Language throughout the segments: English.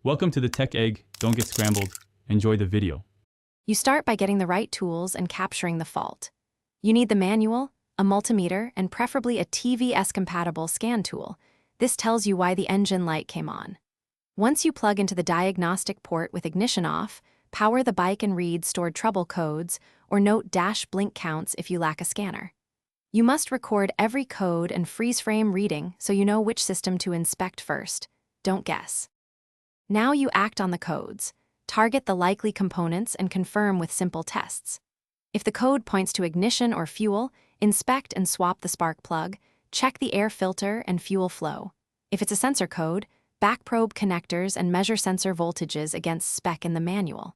Welcome to the Tech Egg. Don't get scrambled. Enjoy the video. You start by getting the right tools and capturing the fault. You need the manual, a multimeter, and preferably a TVS-compatible scan tool. This tells you why the engine light came on. Once you plug into the diagnostic port with ignition off, power the bike and read stored trouble codes, or note dash blink counts if you lack a scanner. You must record every code and freeze frame reading so you know which system to inspect first. Don't guess. Now you act on the codes. Target the likely components and confirm with simple tests. If the code points to ignition or fuel, inspect and swap the spark plug, check the air filter and fuel flow. If it's a sensor code, backprobe connectors and measure sensor voltages against spec in the manual.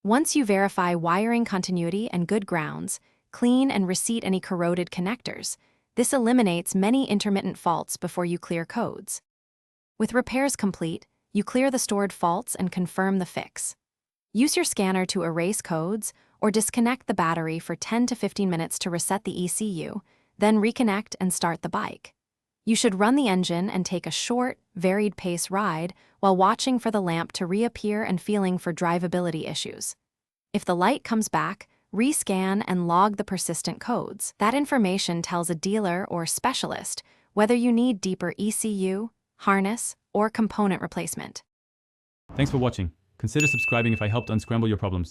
Once you verify wiring continuity and good grounds, clean and reseat any corroded connectors. This eliminates many intermittent faults before you clear codes. With repairs complete, you clear the stored faults and confirm the fix. Use your scanner to erase codes or disconnect the battery for 10 to 15 minutes to reset the ECU, then reconnect and start the bike. You should run the engine and take a short, varied pace ride while watching for the lamp to reappear and feeling for drivability issues. If the light comes back, rescan and log the persistent codes. That information tells a dealer or specialist whether you need deeper ECU, harness, or component replacement. Thanks for watching. Consider subscribing if I helped unscramble your problems.